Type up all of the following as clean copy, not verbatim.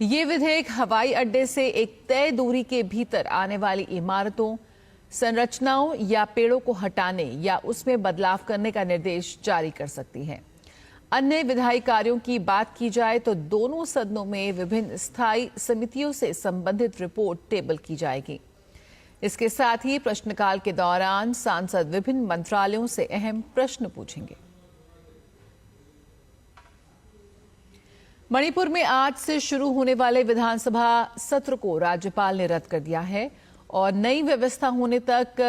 ये विधेयक हवाई अड्डे से एक तय दूरी के भीतर आने वाली इमारतों, संरचनाओं या पेड़ों को हटाने या उसमें बदलाव करने का निर्देश जारी कर सकती है। अन्य विधायी कार्यों की बात की जाए तो दोनों सदनों में विभिन्न स्थायी समितियों से संबंधित रिपोर्ट टेबल की जाएगी। इसके साथ ही प्रश्नकाल के दौरान सांसद विभिन्न मंत्रालयों से अहम प्रश्न पूछेंगे। मणिपुर में आज से शुरू होने वाले विधानसभा सत्र को राज्यपाल ने रद्द कर दिया है और नई व्यवस्था होने तक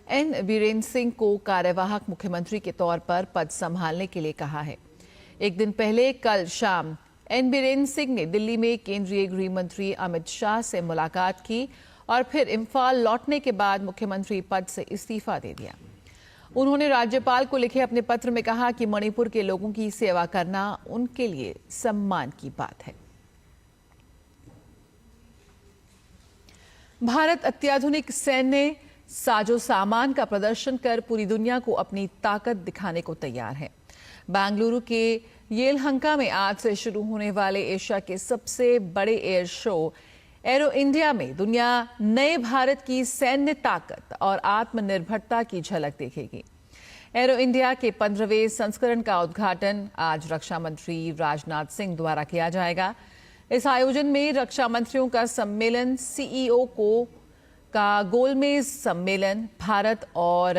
एन बीरेन सिंह को कार्यवाहक मुख्यमंत्री के तौर पर पद संभालने के लिए कहा है। एक दिन पहले कल शाम एन बीरेन सिंह ने दिल्ली में केंद्रीय गृह मंत्री अमित शाह से मुलाकात की और फिर इम्फाल लौटने के बाद मुख्यमंत्री पद से इस्तीफा दे दिया। उन्होंने राज्यपाल को लिखे अपने पत्र में कहा कि मणिपुर के लोगों की सेवा करना उनके लिए सम्मान की बात है। भारत अत्याधुनिक सैन्य साजो सामान का प्रदर्शन कर पूरी दुनिया को अपनी ताकत दिखाने को तैयार है। बेंगलुरु के येलहंका में आज से शुरू होने वाले एशिया के सबसे बड़े एयर शो एरो इंडिया में दुनिया नए भारत की सैन्य ताकत और आत्मनिर्भरता की झलक देखेगी। एरो इंडिया के 15वें संस्करण का उद्घाटन आज रक्षा मंत्री राजनाथ सिंह द्वारा किया जाएगा। इस आयोजन में रक्षा मंत्रियों का सम्मेलन, सीईओ का गोलमेज सम्मेलन, भारत और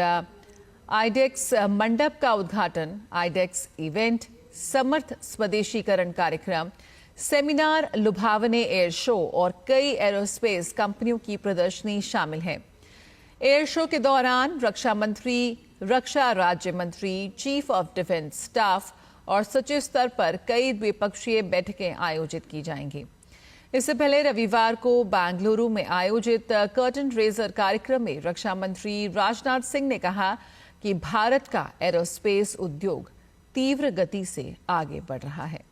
आईडेक्स मंडप का उद्घाटन, आईडेक्स इवेंट, समर्थ स्वदेशीकरण कार्यक्रम, सेमिनार, लुभावने एयर शो और कई एरोस्पेस कंपनियों की प्रदर्शनी शामिल है। एयर शो के दौरान रक्षा मंत्री, रक्षा राज्य मंत्री, चीफ ऑफ डिफेंस स्टाफ और सचिव स्तर पर कई द्विपक्षीय बैठकें आयोजित की जाएंगी। इससे पहले रविवार को बेंगलुरु में आयोजित कर्टन रेजर कार्यक्रम में रक्षा मंत्री राजनाथ सिंह ने कहा कि भारत का एरोस्पेस उद्योग तीव्र गति से आगे बढ़ रहा है।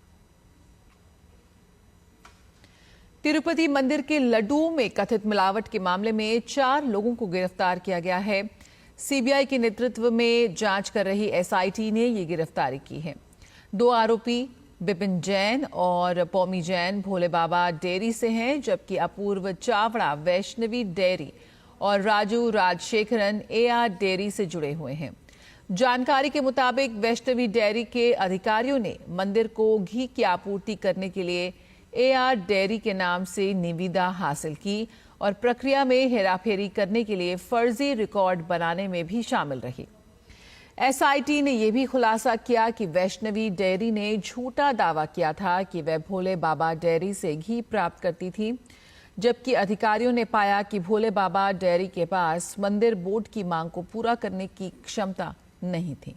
तिरुपति मंदिर के लड्डुओं में कथित मिलावट के मामले में 4 लोगों को गिरफ्तार किया गया है। सीबीआई के नेतृत्व में जांच कर रही एसआईटी ने ये गिरफ्तारी की है। 2 आरोपी बिपिन जैन और पौमी जैन भोले बाबा डेयरी से हैं, जबकि अपूर्व चावड़ा वैष्णवी डेयरी और राजू राजशेखरन एआर डेयरी से जुड़े हुए हैं। जानकारी के मुताबिक वैष्णवी डेयरी के अधिकारियों ने मंदिर को घी की आपूर्ति करने के लिए एआर डेयरी के नाम से निविदा हासिल की और प्रक्रिया में हेराफेरी करने के लिए फर्जी रिकॉर्ड बनाने में भी शामिल रही। एसआईटी ने यह भी खुलासा किया कि वैष्णवी डेयरी ने झूठा दावा किया था कि वह भोले बाबा डेयरी से घी प्राप्त करती थी, जबकि अधिकारियों ने पाया कि भोले बाबा डेयरी के पास मंदिर बोर्ड की मांग को पूरा करने की क्षमता नहीं थी।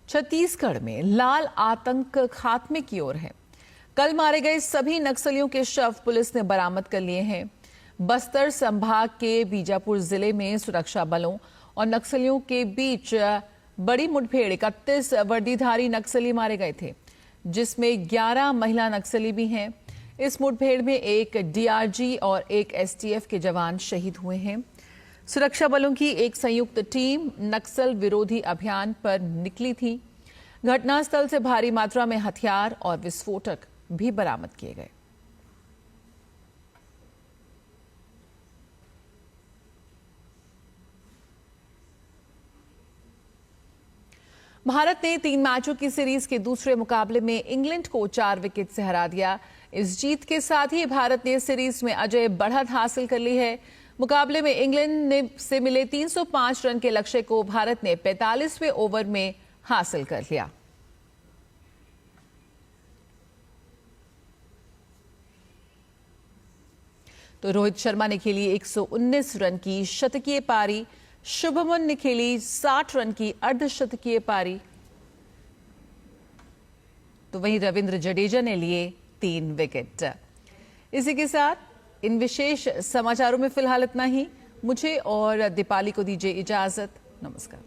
छत्तीसगढ़ में लाल आतंक खात्मे की ओर है। कल मारे गए सभी नक्सलियों के शव पुलिस ने बरामद कर लिए हैं। बस्तर संभाग के बीजापुर जिले में सुरक्षा बलों और नक्सलियों के बीच बड़ी मुठभेड़ 31 वर्दीधारी नक्सली मारे गए थे, जिसमें 11 महिला नक्सली भी हैं। इस मुठभेड़ में एक डीआरजी और एक एसटीएफ के जवान शहीद हुए हैं। सुरक्षा बलों की एक संयुक्त टीम नक्सल विरोधी अभियान पर निकली थी। घटनास्थल से भारी मात्रा में हथियार और विस्फोटक भी बरामद किए गए। भारत ने 3 मैचों की सीरीज के दूसरे मुकाबले में इंग्लैंड को 4 विकेट से हरा दिया। इस जीत के साथ ही भारत ने सीरीज में अजय बढ़त हासिल कर ली है। मुकाबले में इंग्लैंड से मिले 305 रन के लक्ष्य को भारत ने 45वें ओवर में हासिल कर लिया। तो रोहित शर्मा ने खेली 119 रन की शतकीय पारी, शुभमन ने खेली 60 रन की अर्धशतकीय पारी, तो वहीं रविंद्र जडेजा ने लिए 3 विकेट। इसी के साथ इन विशेष समाचारों में फिलहाल इतना ही। मुझे और दीपाली को दीजिए इजाजत। नमस्कार।